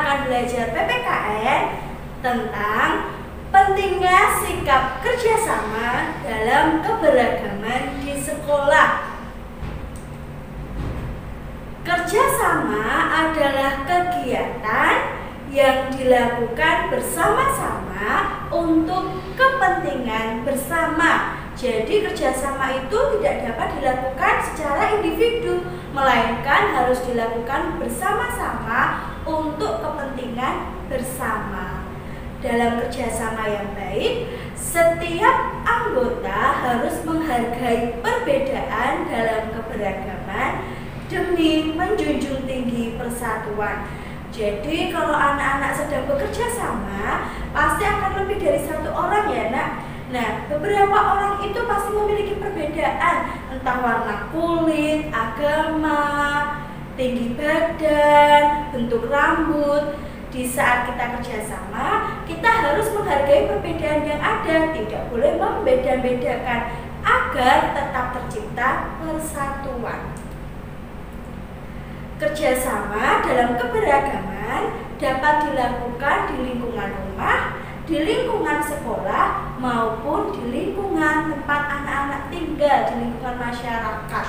akan belajar PPKN tentang pentingnya sikap kerjasama dalam keberagaman di sekolah. Kerjasama adalah kegiatan yang dilakukan bersama-sama untuk kepentingan bersama. Jadi kerjasama itu tidak dapat dilakukan secara individu, melainkan harus dilakukan bersama-sama untuk kepentingan bersama. Dalam kerjasama yang baik, setiap anggota harus menghargai perbedaan dalam keberagaman demi menjunjung tinggi persatuan. Jadi kalau anak-anak sedang bekerja sama, pasti akan lebih dari satu orang ya nak. Nah, beberapa orang itu pasti memiliki perbedaan, entah warna kulit, agama, tinggi badan, bentuk rambut. Di saat kita kerjasama, kita harus menghargai perbedaan yang ada, tidak boleh membeda-bedakan agar tetap tercipta persatuan. Kerjasama dalam keberagaman dapat dilakukan di lingkungan rumah, di lingkungan sekolah, maupun di lingkungan tempat anak-anak tinggal, di lingkungan masyarakat.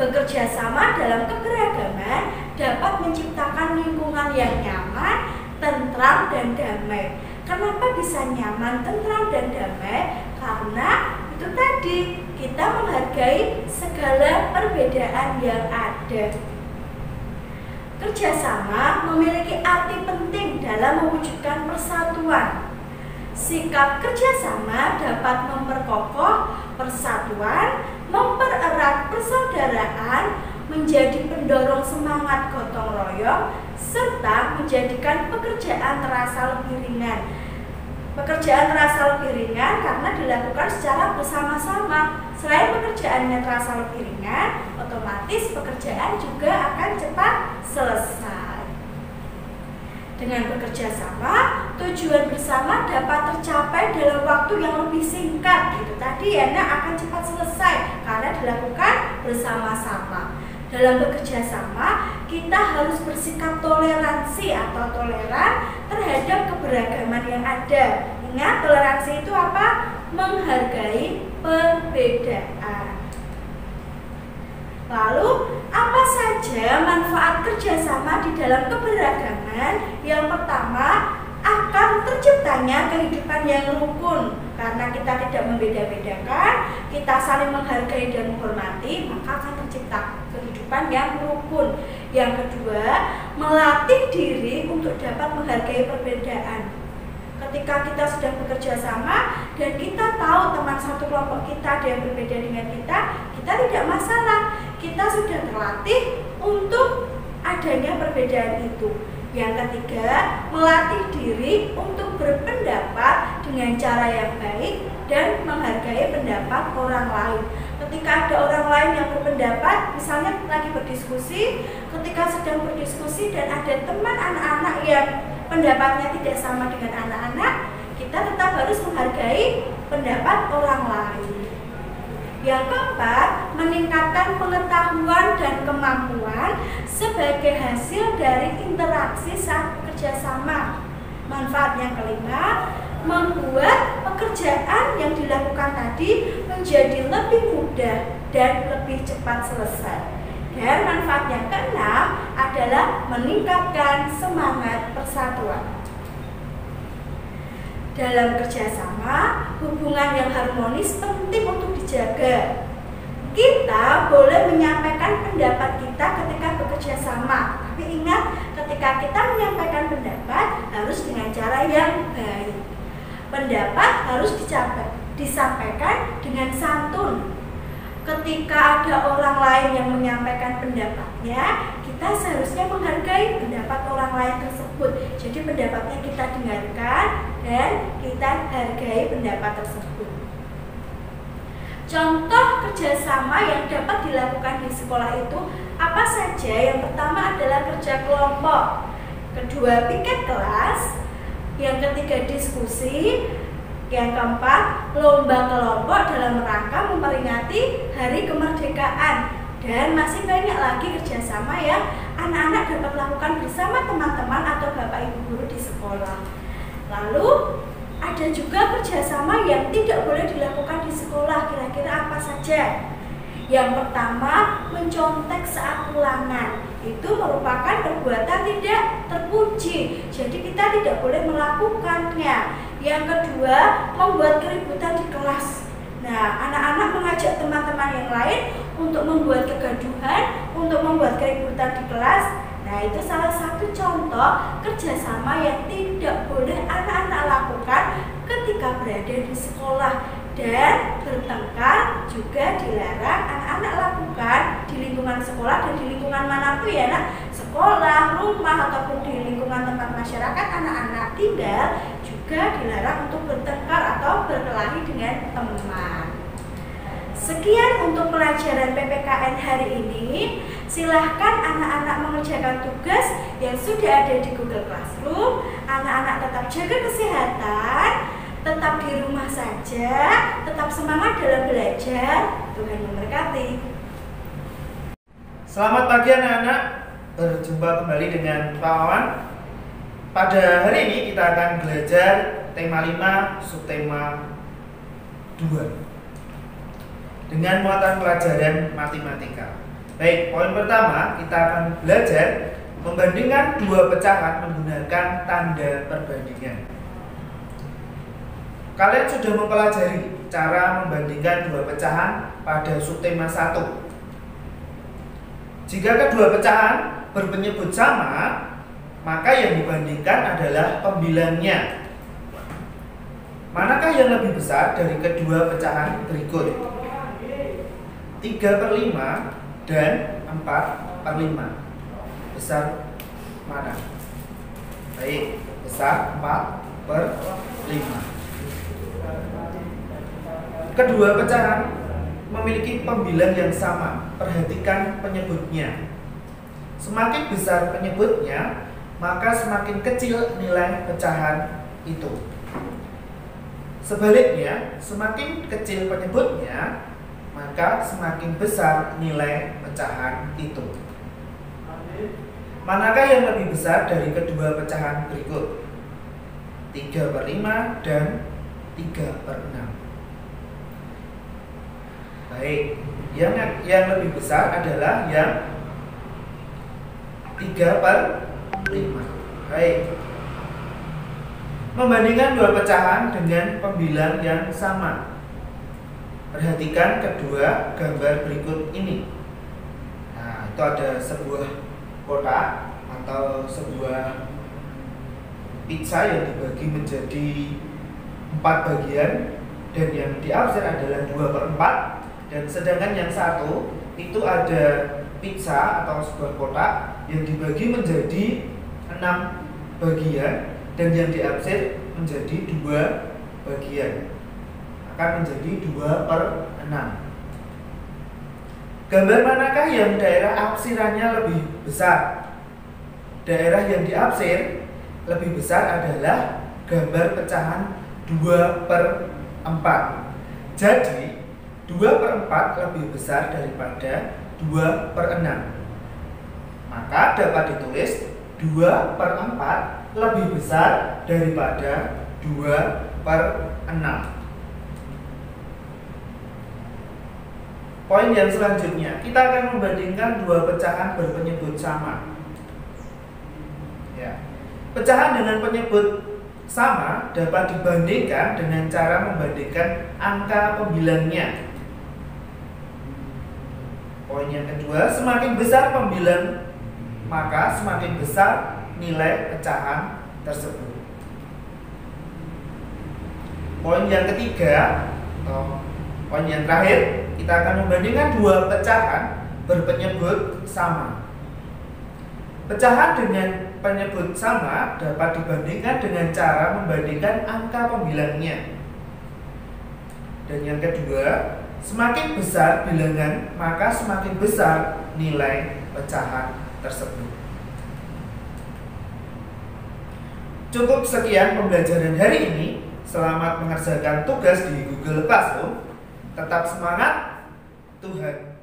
Bekerja sama dalam keberagaman dapat menciptakan lingkungan yang nyaman, tentram, dan damai. Kenapa bisa nyaman, tentram, dan damai? Karena itu tadi, kita menghargai segala perbedaan yang ada. Kerjasama memiliki arti penting dalam mewujudkan persatuan. Sikap kerjasama dapat memperkokoh persatuan, mempererat persaudaraan, menjadi pendorong semangat gotong royong, serta menjadikan pekerjaan terasa lebih ringan. Pekerjaan terasa lebih ringan karena dilakukan secara bersama-sama. Selain pekerjaannya terasa lebih ringan, otomatis pekerjaan juga akan cepat selesai. Dengan bekerja sama, tujuan bersama dapat tercapai dalam waktu yang lebih singkat. Itu tadi ya nak, akan cepat selesai karena dilakukan bersama-sama. Dalam bekerja sama, kita harus bersikap toleransi atau toleran terhadap keberagaman yang ada. Ingat, toleransi itu apa? Menghargai perbedaan. Lalu, apa saja manfaat kerjasama di dalam keberagaman? Yang pertama, akan terciptanya kehidupan yang rukun. Karena kita tidak membeda-bedakan, kita saling menghargai dan menghormati, maka akan tercipta kehidupan yang rukun. Yang kedua, melatih diri untuk dapat menghargai perbedaan. Ketika kita sedang bekerja sama dan kita tahu teman satu kelompok kita ada yang berbeda dengan kita tidak masalah. Kita sudah terlatih untuk adanya perbedaan itu. Yang ketiga, melatih diri untuk berpendapat dengan cara yang baik dan menghargai pendapat orang lain. Ketika ada orang lain yang berpendapat, misalnya lagi berdiskusi, ketika sedang berdiskusi dan ada teman anak-anak yang pendapatnya tidak sama dengan anak-anak, kita tetap harus menghargai pendapat orang lain. Yang keempat, meningkatkan pengetahuan dan kemampuan sebagai hasil dari interaksi saat bekerja sama. Manfaat yang kelima, membuat pekerjaan yang dilakukan tadi menjadi lebih mudah dan lebih cepat selesai. Dan manfaat yang keenam adalah meningkatkan semangat persatuan. Dalam kerjasama, hubungan yang harmonis penting untuk dijaga. Kita boleh menyampaikan pendapat kita ketika bekerja sama. Tapi ingat, ketika kita menyampaikan pendapat harus dengan cara yang baik. Pendapat harus disampaikan dengan santun. Ketika ada orang lain yang menyampaikan pendapatnya, kita seharusnya menghargai pendapat orang lain tersebut. Jadi pendapatnya kita dengarkan dan kita hargai pendapat tersebut. Contoh kerjasama yang dapat dilakukan di sekolah itu apa saja? Yang pertama adalah kerja kelompok, kedua piket kelas, yang ketiga diskusi, yang keempat lomba kelompok dalam rangka memperingati Hari Kemerdekaan. Dan masih banyak lagi kerjasama yang anak-anak dapat lakukan bersama teman-teman atau bapak sekolah. Lalu ada juga kerjasama yang tidak boleh dilakukan di sekolah. Kira-kira apa saja? Yang pertama, mencontek saat ulangan. Itu merupakan perbuatan tidak terpuji. Jadi kita tidak boleh melakukannya. Yang kedua, membuat keributan di kelas. Nah, anak-anak mengajak teman-teman yang lain untuk membuat kegaduhan, untuk membuat keributan di kelas. Nah, itu salah satu contoh kerjasama yang tidak boleh anak-anak lakukan ketika berada di sekolah. Dan bertengkar juga dilarang anak-anak lakukan di lingkungan sekolah dan di lingkungan manapun ya nak, sekolah, rumah, ataupun di lingkungan tempat masyarakat anak-anak tinggal juga dilarang untuk bertengkar atau berkelahi dengan teman. Sekian untuk pelajaran PPKN hari ini. Silahkan anak-anak mengerjakan tugas yang sudah ada di Google Classroom. Anak-anak tetap jaga kesehatan, tetap di rumah saja, tetap semangat dalam belajar. Tuhan memberkati. Selamat pagi anak-anak, berjumpa kembali dengan Pak Wawan. Pada hari ini kita akan belajar tema 5, subtema 2 dengan muatan pelajaran matematika. Baik, poin pertama kita akan belajar membandingkan dua pecahan menggunakan tanda perbandingan. Kalian sudah mempelajari cara membandingkan dua pecahan pada subtema 1. Jika kedua pecahan berpenyebut sama, maka yang dibandingkan adalah pembilangnya. Manakah yang lebih besar dari kedua pecahan berikut? 3/5 dan 4/5. Besar mana? Baik, besar 4/5. Kedua pecahan memiliki pembilang yang sama. Perhatikan penyebutnya. Semakin besar penyebutnya, maka semakin kecil nilai pecahan itu. Sebaliknya, semakin kecil penyebutnya, maka semakin besar nilai pecahan itu. Manakah yang lebih besar dari kedua pecahan berikut? 3/5 dan 3/6. Baik, yang lebih besar adalah yang 3/5. Baik. Membandingkan dua pecahan dengan pembilang yang sama. Perhatikan kedua gambar berikut ini. Nah, itu ada sebuah kotak atau sebuah pizza yang dibagi menjadi 4 bagian dan yang diabsen adalah 2/4, dan sedangkan yang satu itu ada pizza atau sebuah kotak yang dibagi menjadi 6 bagian dan yang diabsen menjadi 2 bagian, akan menjadi 2/6. Gambar manakah yang daerah absirannya lebih besar? Daerah yang diabsir lebih besar adalah gambar pecahan 2/4. Jadi 2/4 lebih besar daripada 2/6. Maka dapat ditulis 2/4 lebih besar daripada 2/6. Poin yang selanjutnya, kita akan membandingkan dua pecahan berpenyebut sama. Ya. Pecahan dengan penyebut sama dapat dibandingkan dengan cara membandingkan angka pembilangnya. Poin yang kedua, semakin besar pembilang, maka semakin besar nilai pecahan tersebut. Poin yang ketiga, atau poin yang terakhir, kita akan membandingkan dua pecahan berpenyebut sama. Pecahan dengan penyebut sama dapat dibandingkan dengan cara membandingkan angka pembilangnya. Dan yang kedua, semakin besar bilangan, maka semakin besar nilai pecahan tersebut. Cukup sekian pembelajaran hari ini. Selamat mengerjakan tugas di Google Classroom. Tetap semangat. Tuhan